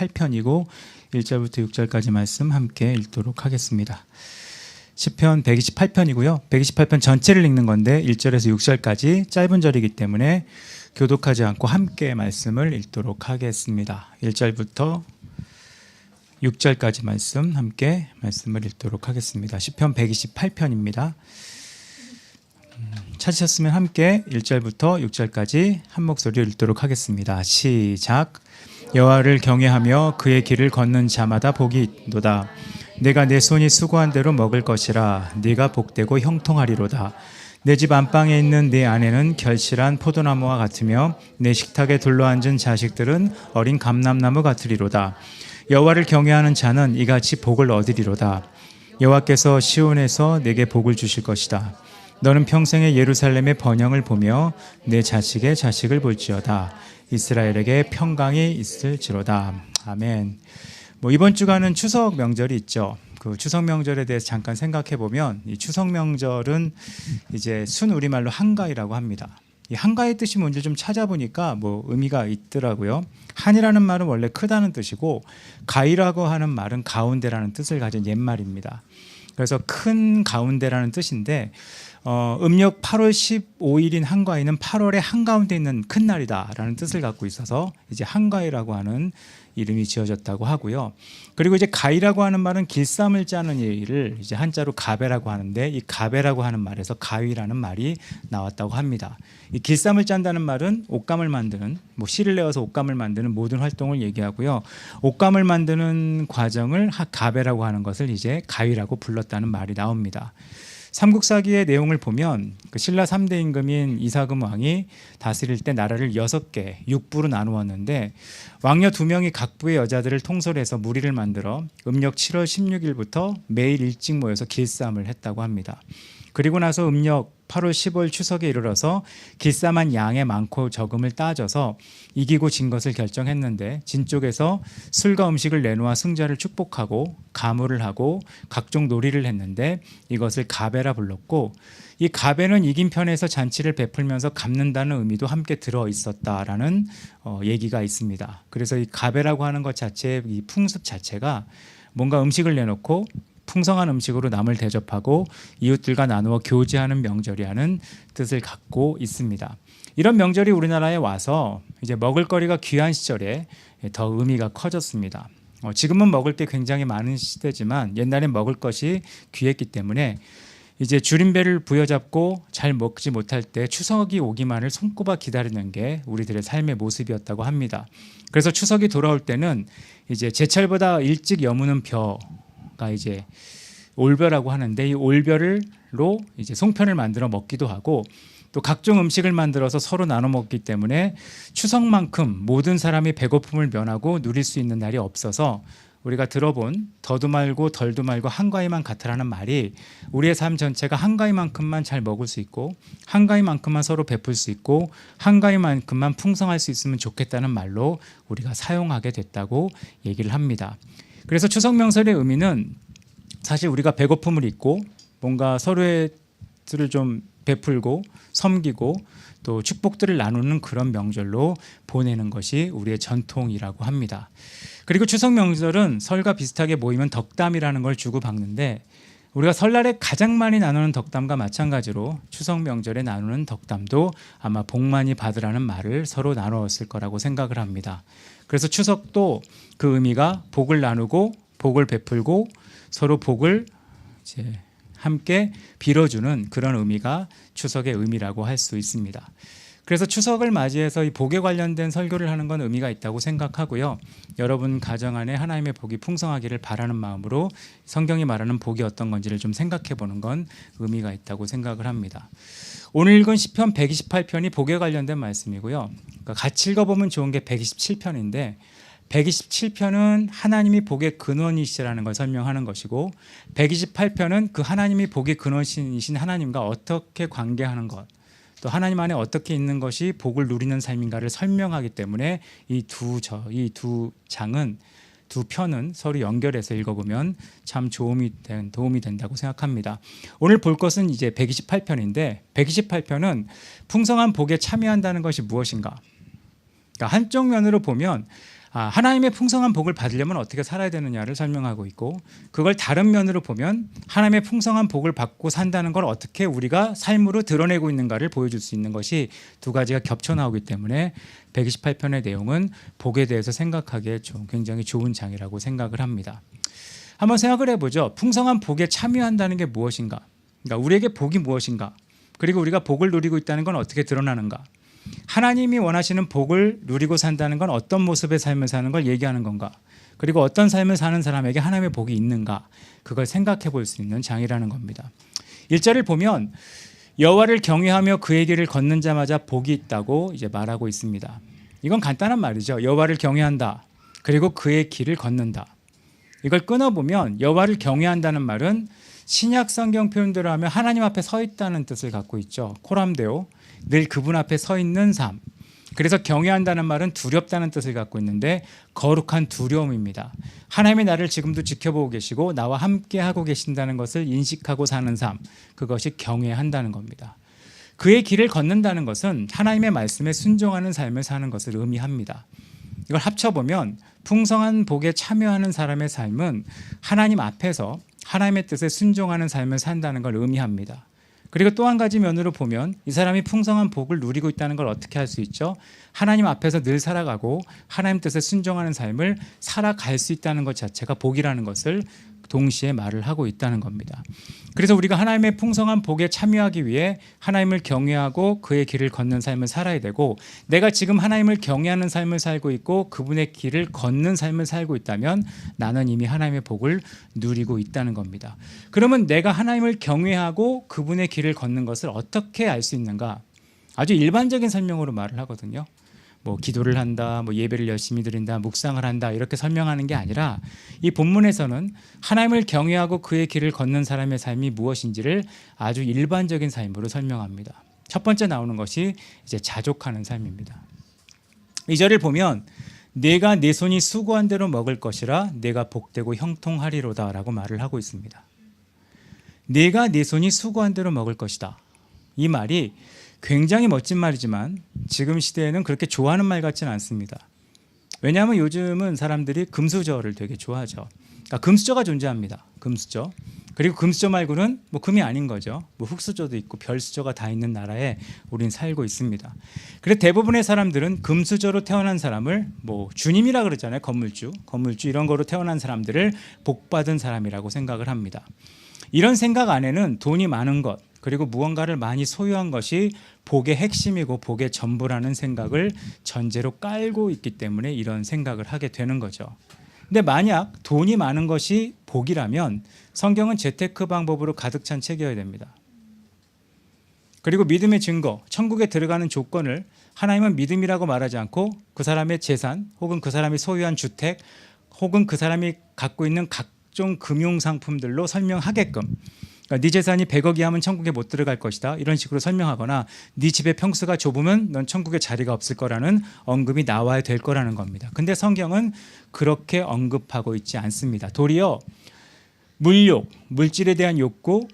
128편이고 1절부터 6절까지 말씀 함께 읽도록 하겠습니다. 시편 128편이고요. 128편 전체를 읽는 건데 1절에서 6절까지 짧은 절이기 때문에 교독하지 않고 함께 말씀을 읽도록 하겠습니다. 1절부터 6절까지 말씀 함께 말씀을 읽도록 하겠습니다. 시편 128편입니다. 찾으셨으면 함께 1절부터 6절까지 한 목소리로 읽도록 하겠습니다. 시작. 여호와를 경외하며 그의 길을 걷는 자마다 복이 있도다. 내가 내 손이 수고한 대로 먹을 것이라. 네가 복되고 형통하리로다. 내 집 안방에 있는 네 아내는 결실한 포도나무와 같으며 내 식탁에 둘러앉은 자식들은 어린 감람나무 같으리로다. 여호와를 경외하는 자는 이같이 복을 얻으리로다. 여호와께서 시온에서 내게 복을 주실 것이다. 너는 평생에 예루살렘의 번영을 보며 내 자식의 자식을 볼지어다. 이스라엘에게 평강이 있을지로다. 아멘. 이번 주간은 추석 명절이 있죠. 그 추석 명절에 대해서 잠깐 생각해 보면 이 추석 명절은 이제 순 우리말로 한가위라고 합니다. 이 한가위 뜻이 뭔지 좀 찾아보니까 의미가 있더라고요. 한이라는 말은 원래 크다는 뜻이고 가위라고 하는 말은 가운데라는 뜻을 가진 옛말입니다. 그래서 큰 가운데라는 뜻인데 음력 8월 15일인 한가위는 8월의 한가운데 있는 큰 날이다라는 뜻을 갖고 있어서 이제 한가위라고 하는 이름이 지어졌다고 하고요. 그리고 이제 가위라고 하는 말은 길쌈을 짜는 일을 이제 한자로 가베라고 하는데 이 가베라고 하는 말에서 가위라는 말이 나왔다고 합니다. 이 길쌈을 짠다는 말은 옷감을 만드는 실을 내어서 옷감을 만드는 모든 활동을 얘기하고요. 옷감을 만드는 과정을 가베라고 하는 것을 이제 가위라고 불렀다는 말이 나옵니다. 삼국사기의 내용을 보면 신라 3대 임금인 이사금 왕이 다스릴 때 나라를 6개 6부로 나누었는데 왕녀 2명이 각 부의 여자들을 통솔해서 무리를 만들어 음력 7월 16일부터 매일 일찍 모여서 길쌈을 했다고 합니다. 그리고 나서 음력 8월 15일 추석에 이르러서 길쌈한 양의 많고 적음을 따져서 이기고 진 것을 결정했는데 진 쪽에서 술과 음식을 내놓아 승자를 축복하고 가무를 하고 각종 놀이를 했는데 이것을 가베라 불렀고 이 가베는 이긴 편에서 잔치를 베풀면서 갚는다는 의미도 함께 들어 있었다라는 얘기가 있습니다. 그래서 이 가베라고 하는 것 자체의 이 풍습 자체가 뭔가 음식을 내놓고 풍성한 음식으로 남을 대접하고 이웃들과 나누어 교제하는 명절이라는 뜻을 갖고 있습니다. 이런 명절이 우리나라에 와서 이제 먹을거리가 귀한 시절에 더 의미가 커졌습니다. 지금은 먹을 게 굉장히 많은 시대지만 옛날엔 먹을 것이 귀했기 때문에 이제 줄임배를 부여잡고 잘 먹지 못할 때 추석이 오기만을 손꼽아 기다리는 게 우리들의 삶의 모습이었다고 합니다. 그래서 추석이 돌아올 때는 이제 제철보다 일찍 여무는 벼가 이제 올벼라고 하는데 이 올벼로 이제 송편을 만들어 먹기도 하고 또 각종 음식을 만들어서 서로 나눠 먹기 때문에 추석만큼 모든 사람이 배고픔을 면하고 누릴 수 있는 날이 없어서 우리가 들어본 더도 말고 덜도 말고 한가위만 같으라는 말이 우리의 삶 전체가 한가위만큼만 잘 먹을 수 있고 한가위만큼만 서로 베풀 수 있고 한가위만큼만 풍성할 수 있으면 좋겠다는 말로 우리가 사용하게 됐다고 얘기를 합니다. 그래서 추석 명절의 의미는 사실 우리가 배고픔을 잊고 뭔가 서로의 들을 좀 베풀고 섬기고 또 축복들을 나누는 그런 명절로 보내는 것이 우리의 전통이라고 합니다. 그리고 추석 명절은 설과 비슷하게 모이면 덕담이라는 걸 주고받는데 우리가 설날에 가장 많이 나누는 덕담과 마찬가지로 추석 명절에 나누는 덕담도 아마 복 많이 받으라는 말을 서로 나누었을 거라고 생각을 합니다. 그래서 추석도 그 의미가 복을 나누고 복을 베풀고 서로 복을 이제 함께 빌어주는 그런 의미가 추석의 의미라고 할 수 있습니다. 그래서 추석을 맞이해서 이 복에 관련된 설교를 하는 건 의미가 있다고 생각하고요. 여러분 가정 안에 하나님의 복이 풍성하기를 바라는 마음으로 성경이 말하는 복이 어떤 건지를 좀 생각해 보는 건 의미가 있다고 생각을 합니다. 오늘 읽은 시편 128편이 복에 관련된 말씀이고요. 그러니까 같이 읽어보면 좋은 게 127편인데 127편은 하나님이 복의 근원이시라는 걸 설명하는 것이고 128편은 그 하나님이 복의 근원이신 하나님과 어떻게 관계하는 것 또 하나님 안에 어떻게 있는 것이 복을 누리는 삶인가를 설명하기 때문에 이 두 장은 두 편은 서로 연결해서 읽어보면 참 도움이 된다고 생각합니다. 오늘 볼 것은 이제 128편인데 128편은 풍성한 복에 참여한다는 것이 무엇인가? 그러니까 한쪽 면으로 보면 하나님의 풍성한 복을 받으려면 어떻게 살아야 되느냐를 설명하고 있고, 그걸 다른 면으로 보면 하나님의 풍성한 복을 받고 산다는 걸 어떻게 우리가 삶으로 드러내고 있는가를 보여줄 수 있는 것이 두 가지가 겹쳐 나오기 때문에 128편의 내용은 복에 대해서 생각하기에 좀 굉장히 좋은 장이라고 생각을 합니다. 한번 생각을 해보죠. 풍성한 복에 참여한다는 게 무엇인가? 그러니까 우리에게 복이 무엇인가? 그리고 우리가 복을 누리고 있다는 건 어떻게 드러나는가? 하나님이 원하시는 복을 누리고 산다는 건 어떤 모습의 삶을 사는 걸 얘기하는 건가? 그리고 어떤 삶을 사는 사람에게 하나님의 복이 있는가? 그걸 생각해 볼 수 있는 장이라는 겁니다. 1절을 보면 여호와를 경외하며 그의 길을 걷는 자마다 복이 있다고 이제 말하고 있습니다. 이건 간단한 말이죠. 여호와를 경외한다. 그리고 그의 길을 걷는다. 이걸 끊어보면 여호와를 경외한다는 말은 신약 성경 표현대로 하면 하나님 앞에 서 있다는 뜻을 갖고 있죠. 코람데오, 늘 그분 앞에 서 있는 삶. 그래서 경외한다는 말은 두렵다는 뜻을 갖고 있는데 거룩한 두려움입니다. 하나님이 나를 지금도 지켜보고 계시고 나와 함께 하고 계신다는 것을 인식하고 사는 삶, 그것이 경외한다는 겁니다. 그의 길을 걷는다는 것은 하나님의 말씀에 순종하는 삶을 사는 것을 의미합니다. 이걸 합쳐보면 풍성한 복에 참여하는 사람의 삶은 하나님 앞에서 하나님의 뜻에 순종하는 삶을 산다는 걸 의미합니다. 그리고 또 한 가지 면으로 보면 이 사람이 풍성한 복을 누리고 있다는 걸 어떻게 할 수 있죠? 하나님 앞에서 늘 살아가고 하나님 뜻에 순종하는 삶을 살아갈 수 있다는 것 자체가 복이라는 것을 동시에 말을 하고 있다는 겁니다. 그래서 우리가 하나님의 풍성한 복에 참여하기 위해 하나님을 경외하고 그의 길을 걷는 삶을 살아야 되고, 내가 지금 하나님을 경외하는 삶을 살고 있고 그분의 길을 걷는 삶을 살고 있다면 나는 이미 하나님의 복을 누리고 있다는 겁니다. 그러면 내가 하나님을 경외하고 그분의 길을 걷는 것을 어떻게 알 수 있는가? 아주 일반적인 설명으로 말을 하거든요. 기도를 한다, 예배를 열심히 드린다, 묵상을 한다, 이렇게 설명하는 게 아니라 이 본문에서는 하나님을 경외하고 그의 길을 걷는 사람의 삶이 무엇인지를 아주 일반적인 삶으로 설명합니다. 첫 번째 나오는 것이 이제 자족하는 삶입니다. 이 절을 보면 내가 내 손이 수고한 대로 먹을 것이라 내가 복되고 형통하리로다 라고 말을 하고 있습니다. 내가 내 손이 수고한 대로 먹을 것이다. 이 말이 굉장히 멋진 말이지만 지금 시대에는 그렇게 좋아하는 말 같지는 않습니다. 왜냐하면 요즘은 사람들이 금수저를 되게 좋아하죠. 그러니까 금수저가 존재합니다. 금수저. 그리고 금수저 말고는 금이 아닌 거죠. 흙수저도 있고 별수저가 다 있는 나라에 우린 살고 있습니다. 그래서 대부분의 사람들은 금수저로 태어난 사람을 주님이라 그러잖아요. 건물주 이런 거로 태어난 사람들을 복받은 사람이라고 생각을 합니다. 이런 생각 안에는 돈이 많은 것, 그리고 무언가를 많이 소유한 것이 복의 핵심이고 복의 전부라는 생각을 전제로 깔고 있기 때문에 이런 생각을 하게 되는 거죠. 근데 만약 돈이 많은 것이 복이라면 성경은 재테크 방법으로 가득 찬 책이어야 됩니다. 그리고 믿음의 증거, 천국에 들어가는 조건을 하나님은 믿음이라고 말하지 않고 그 사람의 재산 혹은 그 사람이 소유한 주택 혹은 그 사람이 갖고 있는 각종 금융상품들로 설명하게끔, 그러니까 네 재산이 100억이 하면 천국에 못 들어갈 것이다, 이런 식으로 설명하거나 네 집의 평수가 좁으면 넌 천국에 자리가 없을 거라는 언급이 나와야 될 거라는 겁니다. 근데 성경은 그렇게 언급하고 있지 않습니다. 도리어 물욕, 물질에 대한 욕구,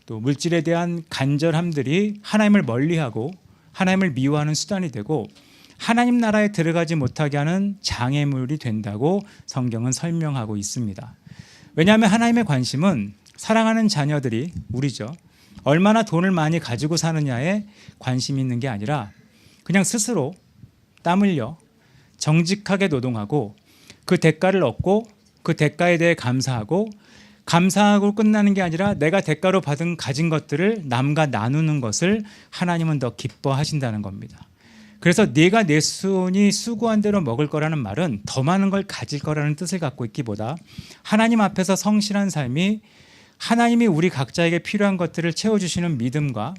또 물질에 대한 간절함들이 하나님을 멀리하고 하나님을 미워하는 수단이 되고 하나님 나라에 들어가지 못하게 하는 장애물이 된다고 성경은 설명하고 있습니다. 왜냐하면 하나님의 관심은 사랑하는 자녀들이, 우리죠, 얼마나 돈을 많이 가지고 사느냐에 관심이 있는 게 아니라 그냥 스스로 땀 흘려 정직하게 노동하고 그 대가를 얻고 그 대가에 대해 감사하고 끝나는 게 아니라 내가 대가로 가진 것들을 남과 나누는 것을 하나님은 더 기뻐하신다는 겁니다. 그래서 네가 내 손이 수고한 대로 먹을 거라는 말은 더 많은 걸 가질 거라는 뜻을 갖고 있기보다 하나님 앞에서 성실한 삶이 하나님이 우리 각자에게 필요한 것들을 채워주시는 믿음과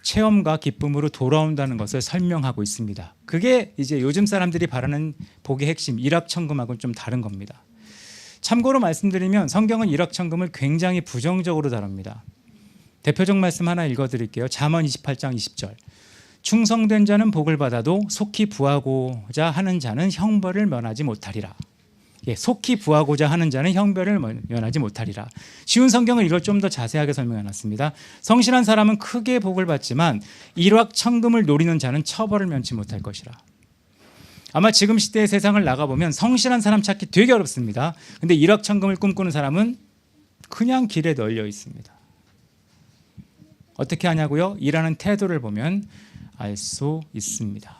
체험과 기쁨으로 돌아온다는 것을 설명하고 있습니다. 그게 이제 요즘 사람들이 바라는 복의 핵심, 일확천금하고는 좀 다른 겁니다. 참고로 말씀드리면 성경은 일확천금을 굉장히 부정적으로 다룹니다. 대표적 말씀 하나 읽어드릴게요. 잠언 28장 20절. 충성된 자는 복을 받아도 속히 부하고자 하는 자는 형벌을 면하지 못하리라. 속히 부하고자 하는 자는 형벌을 면하지 못하리라. 쉬운 성경을 이걸 좀 더 자세하게 설명해놨습니다. 성실한 사람은 크게 복을 받지만 일확천금을 노리는 자는 처벌을 면치 못할 것이라. 아마 지금 시대의 세상을 나가보면 성실한 사람 찾기 되게 어렵습니다. 근데 일확천금을 꿈꾸는 사람은 그냥 길에 널려 있습니다. 어떻게 하냐고요? 일하는 태도를 보면 알 수 있습니다.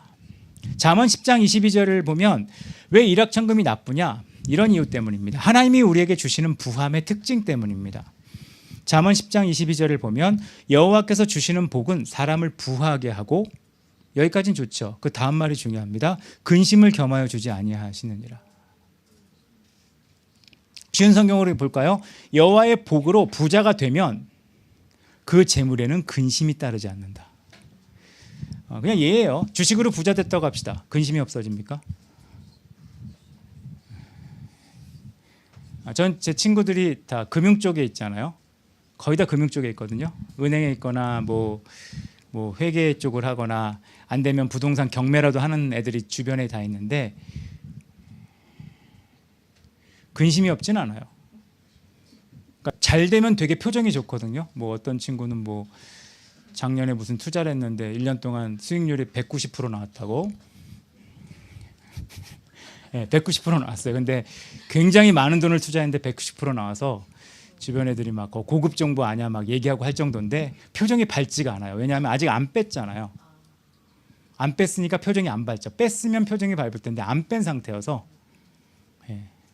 잠언 10장 22절을 보면 왜 일확천금이 나쁘냐? 이런 이유 때문입니다. 하나님이 우리에게 주시는 부함의 특징 때문입니다. 잠언 10장 22절을 보면 여호와께서 주시는 복은 사람을 부하게 하고, 여기까지는 좋죠. 그 다음 말이 중요합니다. 근심을 겸하여 주지 아니하시느니라. 쉬운 성경으로 볼까요? 여호와의 복으로 부자가 되면 그 재물에는 근심이 따르지 않는다. 그냥 예예요. 주식으로 부자 됐다고 합시다. 근심이 없어집니까? 전 제 친구들이 다 금융 쪽에 있잖아요. 거의 다 금융 쪽에 있거든요. 은행에 있거나 뭐 회계 쪽을 하거나 안 되면 부동산 경매라도 하는 애들이 주변에 다 있는데 근심이 없진 않아요. 그러니까 잘 되면 되게 표정이 좋거든요. 뭐 어떤 친구는 뭐 작년에 무슨 투자를 했는데 1년 동안 수익률이 190% 나왔다고. 네, 190% 나왔어요. 근데 굉장히 많은 돈을 투자했는데 190% 나와서 주변 애들이 막 고급 정보 아니야 막 얘기하고 할 정도인데 표정이 밝지가 않아요. 왜냐하면 아직 안 뺐잖아요. 안 뺐으니까 표정이 안 밝죠. 뺐으면 표정이 밝을 텐데 안 뺀 상태여서.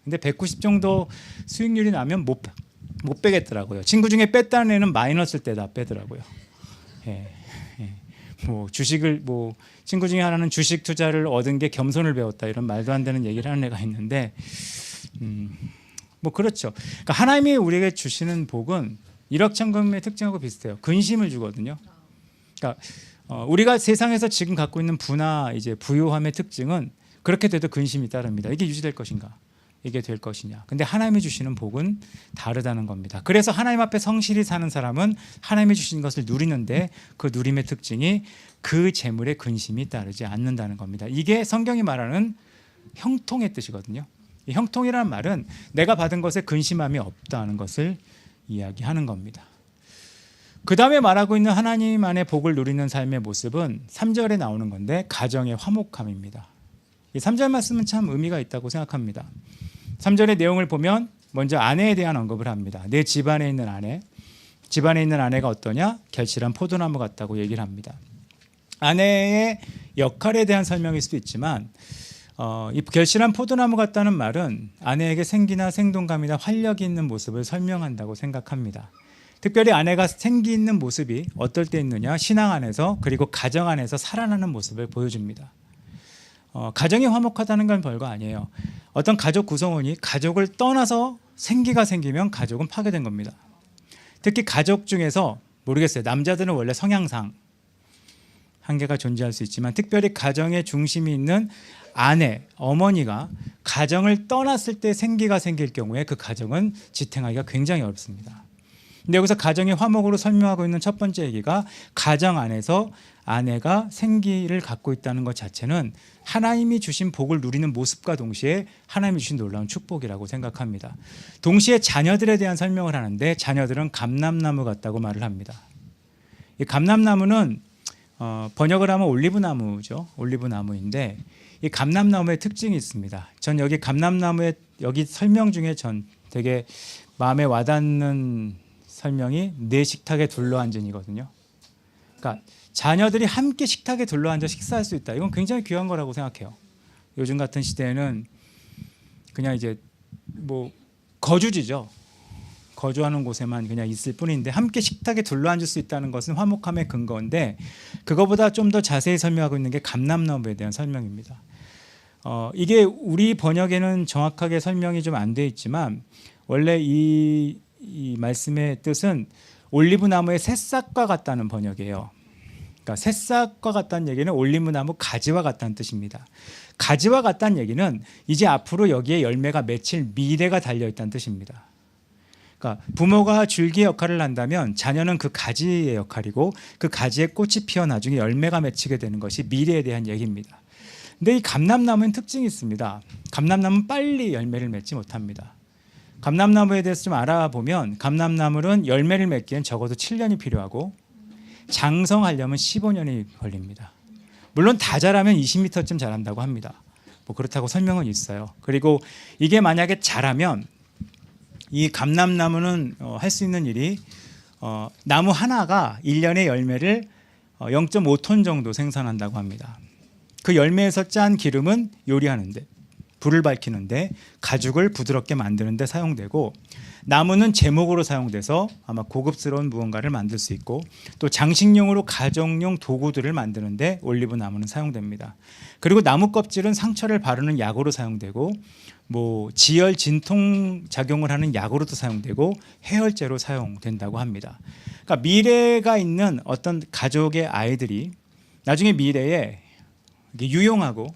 근데 190 정도 수익률이 나면 못 빼겠더라고요. 친구 중에 뺐다는 애는 마이너스일 때 다 빼더라고요. 뭐 주식을 뭐 친구 중에 하나는 주식 투자를 얻은 게 겸손을 배웠다 이런 말도 안 되는 얘기를 하는 애가 있는데 뭐 그렇죠. 그러니까 하나님이 우리에게 주시는 복은 일확천금의 특징하고 비슷해요. 근심을 주거든요. 그러니까 우리가 세상에서 지금 갖고 있는 부나 이제 부유함의 특징은 그렇게 돼도 근심이 따릅니다. 이게 유지될 것인가? 이게 될 것이냐? 근데 하나님이 주시는 복은 다르다는 겁니다. 그래서 하나님 앞에 성실히 사는 사람은 하나님이 주신 것을 누리는데 그 누림의 특징이 그 재물에 근심이 따르지 않는다는 겁니다. 이게 성경이 말하는 형통의 뜻이거든요. 이 형통이라는 말은 내가 받은 것에 근심함이 없다는 것을 이야기하는 겁니다. 그 다음에 말하고 있는 하나님 안에 복을 누리는 삶의 모습은 3절에 나오는 건데 가정의 화목함입니다. 이 3절 말씀은 참 의미가 있다고 생각합니다. 3절의 내용을 보면 먼저 아내에 대한 언급을 합니다. 내 집안에 있는 아내, 집안에 있는 아내가 어떠냐? 결실한 포도나무 같다고 얘기를 합니다. 아내의 역할에 대한 설명일 수도 있지만 이 결실한 포도나무 같다는 말은 아내에게 생기나 생동감이나 활력이 있는 모습을 설명한다고 생각합니다. 특별히 아내가 생기 있는 모습이 어떨 때 있느냐? 신앙 안에서 그리고 가정 안에서 살아나는 모습을 보여줍니다. 가정이 화목하다는 건 별거 아니에요. 어떤 가족 구성원이 가족을 떠나서 생기가 생기면 가족은 파괴된 겁니다. 특히 가족 중에서 모르겠어요. 남자들은 원래 성향상 한계가 존재할 수 있지만 특별히 가정의 중심이 있는 아내, 어머니가 가정을 떠났을 때 생기가 생길 경우에 그 가정은 지탱하기가 굉장히 어렵습니다. 근데 여기서 가정의 화목으로 설명하고 있는 첫 번째 얘기가 가정 안에서 아내가 생기를 갖고 있다는 것 자체는 하나님이 주신 복을 누리는 모습과 동시에 하나님이 주신 놀라운 축복이라고 생각합니다. 동시에 자녀들에 대한 설명을 하는데 자녀들은 감람나무 같다고 말을 합니다. 이 감람나무는 번역을 하면 올리브나무죠. 올리브나무인데 이 감람나무의 특징이 있습니다. 전 여기 감람나무의 여기 설명 중에 전 되게 마음에 와닿는 설명이 내 식탁에 둘러앉으니거든요. 그러니까 자녀들이 함께 식탁에 둘러앉아 식사할 수 있다. 이건 굉장히 귀한 거라고 생각해요. 요즘 같은 시대에는 그냥 이제 뭐 거주지죠. 거주하는 곳에만 그냥 있을 뿐인데 함께 식탁에 둘러앉을 수 있다는 것은 화목함의 근거인데 그거보다 좀 더 자세히 설명하고 있는 게 감람나무에 대한 설명입니다. 이게 우리 번역에는 정확하게 설명이 좀 안 돼 있지만 원래 이 말씀의 뜻은 올리브나무의 새싹과 같다는 번역이에요. 그러니까 새싹과 같다는 얘기는 올리브나무 가지와 같다는 뜻입니다. 가지와 같다는 얘기는 이제 앞으로 여기에 열매가 맺힐 미래가 달려있다는 뜻입니다. 그러니까 부모가 줄기의 역할을 한다면 자녀는 그 가지의 역할이고 그 가지에 꽃이 피어 나중에 열매가 맺히게 되는 것이 미래에 대한 얘기입니다. 근데 이 감람나무는 특징이 있습니다. 감람나무는 빨리 열매를 맺지 못합니다. 감람나무에 대해서 좀 알아보면 감람나무는 열매를 맺기엔 적어도 7년이 필요하고 장성하려면 15년이 걸립니다. 물론 다 자라면 20m쯤 자란다고 합니다. 뭐 그렇다고 설명은 있어요. 그리고 이게 만약에 자라면 이 감람나무는 할 수 있는 일이 나무 하나가 1년에 열매를 0.5톤 정도 생산한다고 합니다. 그 열매에서 짠 기름은 요리하는데, 불을 밝히는데, 가죽을 부드럽게 만드는데 사용되고, 나무는 제목으로 사용돼서 아마 고급스러운 무언가를 만들 수 있고, 또 장식용으로 가정용 도구들을 만드는데 올리브 나무는 사용됩니다. 그리고 나무 껍질은 상처를 바르는 약으로 사용되고, 뭐 지혈 진통 작용을 하는 약으로도 사용되고, 해열제로 사용된다고 합니다. 그러니까 미래가 있는 어떤 가족의 아이들이 나중에 미래에 유용하고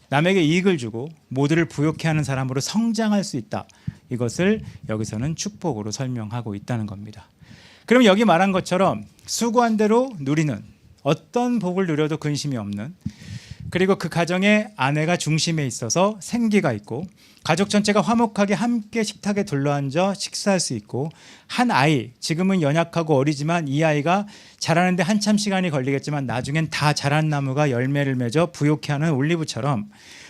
남에게 이익을 주고 모두를 부욕해 하는 사람으로 성장할 수 있다. 이것을 여기서는 축복으로 설명하고 있다는 겁니다. 그럼 여기 말한 것처럼 수고한 대로 누리는, 어떤 복을 누려도 근심이 없는, 그리고 그 가정의 아내가 중심에 있어서 생기가 있고, 가족 전체가 화목하게 함께 식탁에 둘러앉아 식사할 수 있고, 한 아이, 지금은 연약하고 어리지만 이 아이가 자라는데 한참 시간이 걸리겠지만 나중엔 다 자란 나무가 열매를 맺어 부욕해 하는 올리브처럼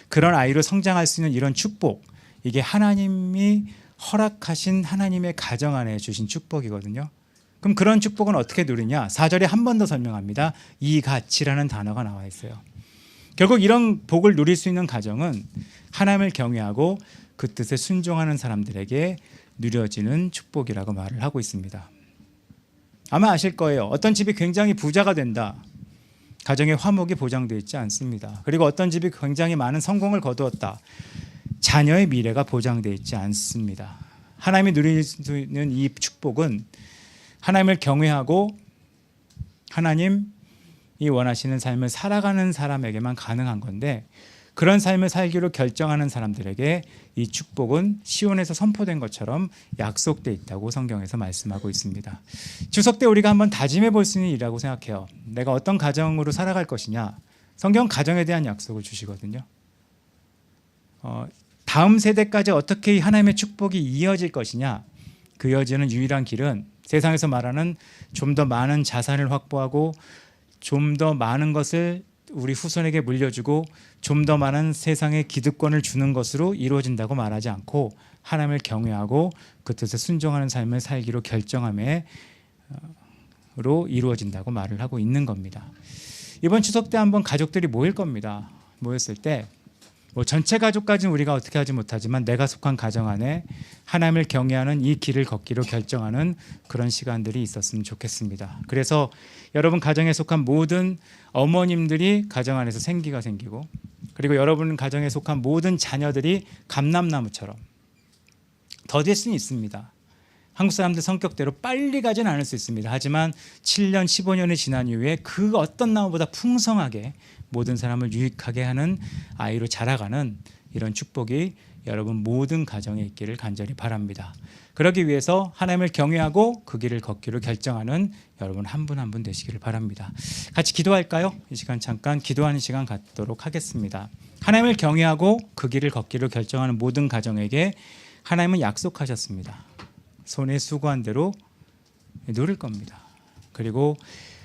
그런 아이로 성장할 수 있는 이런 축복, 이게 하나님이 허락하신 하나님의 가정 안에 주신 축복이거든요. 그럼 그런 축복은 어떻게 누리냐? 4절에 한 번 더 설명합니다. 이같이라는 단어가 나와 있어요. 결국 이런 복을 누릴 수 있는 가정은 하나님을 경외하고 그 뜻에 순종하는 사람들에게 누려지는 축복이라고 말을 하고 있습니다. 아마 아실 거예요. 어떤 집이 굉장히 부자가 된다, 가정의 화목이 보장되어 있지 않습니다. 그리고 어떤 집이 굉장히 많은 성공을 거두었다, 자녀의 미래가 보장되어 있지 않습니다. 하나님이 누릴 수 있는 이 축복은 하나님을 경외하고 하나님이 원하시는 삶을 살아가는 사람에게만 가능한 건데, 그런 삶을 살기로 결정하는 사람들에게 이 축복은 시온에서 선포된 것처럼 약속되어 있다고 성경에서 말씀하고 있습니다. 추석 때 우리가 한번 다짐해 볼 수 있는 일이라고 생각해요. 내가 어떤 가정으로 살아갈 것이냐. 성경 가정에 대한 약속을 주시거든요. 다음 세대까지 어떻게 하나님의 축복이 이어질 것이냐. 그 이어지는 유일한 길은 세상에서 말하는 좀 더 많은 자산을 확보하고 좀 더 많은 것을 우리 후손에게 물려주고 좀 더 많은 세상의 기득권을 주는 것으로 이루어진다고 말하지 않고, 하나님을 경외하고 그 뜻에 순종하는 삶을 살기로 결정함으로 이루어진다고 말을 하고 있는 겁니다. 이번 추석 때 한번 가족들이 모일 겁니다. 모였을 때 뭐 전체 가족까지는 우리가 어떻게 하지 못하지만 내가 속한 가정 안에 하나님을 경외하는 이 길을 걷기로 결정하는 그런 시간들이 있었으면 좋겠습니다. 그래서 여러분 가정에 속한 모든 어머님들이 가정 안에서 생기가 생기고, 그리고 여러분 가정에 속한 모든 자녀들이 감람나무처럼 더딜 수는 있습니다. 한국 사람들 성격대로 빨리 가진 않을 수 있습니다. 하지만 7년, 15년이 지난 이후에 그 어떤 나무보다 풍성하게 모든 사람을 유익하게 하는 아이로 자라가는 이런 축복이 여러분 모든 가정에 있기를 간절히 바랍니다. 그러기 위해서 하나님을 경외하고 그 길을 걷기로 결정하는 여러분 한 분 한 분 되시기를 바랍니다. 같이 기도할까요? 이 시간 잠깐 기도하는 시간 갖도록 하겠습니다. 하나님을 경외하고 그 길을 걷기로 결정하는 모든 가정에게 하나님은 약속하셨습니다. 손에 수고한 대로 누릴 겁니다. 그리고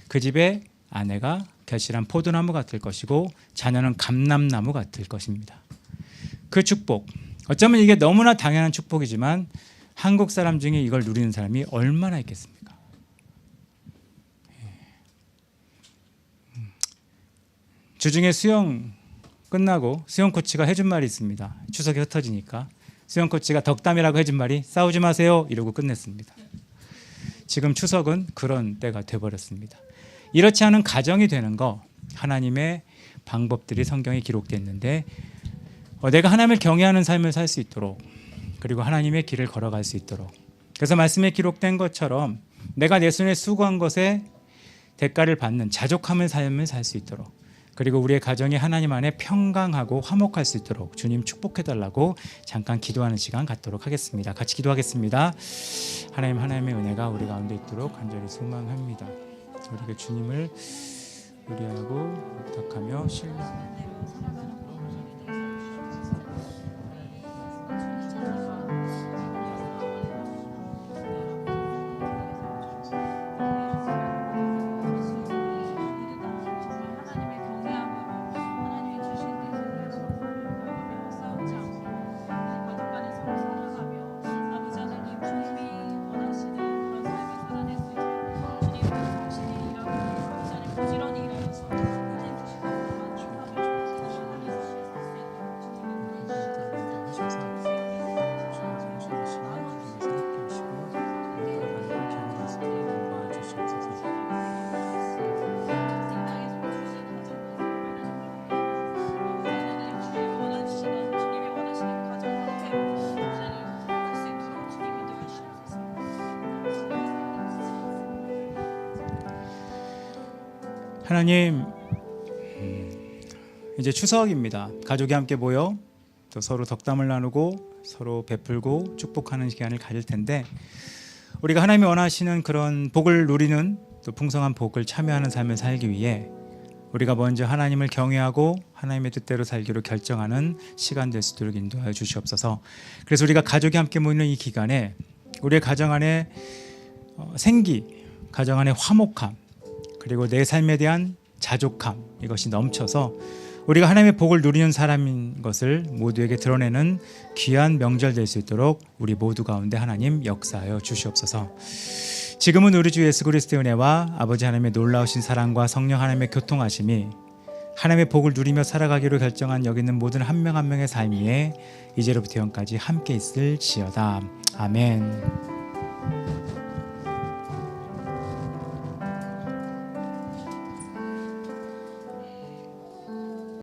그 집에 아내가 결실한 포도나무 같을 것이고 자녀는 감람나무 같을 것입니다. 그 축복, 어쩌면 이게 너무나 당연한 축복이지만 한국 사람 중에 이걸 누리는 사람이 얼마나 있겠습니까? 주중에 수영 끝나고 수영 코치가 해준 말이 있습니다. 추석에 흩어지니까 수영 코치가 덕담이라고 해준 말이 싸우지 마세요 이러고 끝냈습니다. 지금 추석은 그런 때가 돼버렸습니다. 이렇지 않은 가정이 되는 거, 하나님의 방법들이 성경에 기록되어 있는데 내가 하나님을 경외하는 삶을 살 수 있도록, 그리고 하나님의 길을 걸어갈 수 있도록, 그래서 말씀에 기록된 것처럼 내가 내 손에 수고한 것에 대가를 받는 자족함의 삶을 살 수 있도록, 그리고 우리의 가정이 하나님 안에 평강하고 화목할 수 있도록 주님 축복해달라고 잠깐 기도하는 시간 갖도록 하겠습니다. 같이 기도하겠습니다. 하나님의 은혜가 우리 가운데 있도록 간절히 소망합니다. 우리가 주님을 의뢰하고 부탁하며 신뢰합니다. 하나님, 이제 추석입니다. 가족이 함께 모여 또 서로 덕담을 나누고 서로 베풀고 축복하는 시간을 가질 텐데, 우리가 하나님이 원하시는 그런 복을 누리는 또 풍성한 복을 참여하는 삶을 살기 위해 우리가 먼저 하나님을 경외하고 하나님의 뜻대로 살기로 결정하는 시간 될 수 있도록 인도하여 주시옵소서. 그래서 우리가 가족이 함께 모이는 이 기간에 우리의 가정 안에 생기, 가정 안에 화목함, 그리고 내 삶에 대한 자족함, 이것이 넘쳐서 우리가 하나님의 복을 누리는 사람인 것을 모두에게 드러내는 귀한 명절 될 수 있도록 우리 모두 가운데 하나님 역사하여 주시옵소서. 지금은 우리 주 예수 그리스도의 은혜와 아버지 하나님의 놀라우신 사랑과 성령 하나님의 교통하심이 하나님의 복을 누리며 살아가기로 결정한 여기 있는 모든 한 명 한 명의 삶 위에 이제로부터 영까지 함께 있을지어다. 아멘.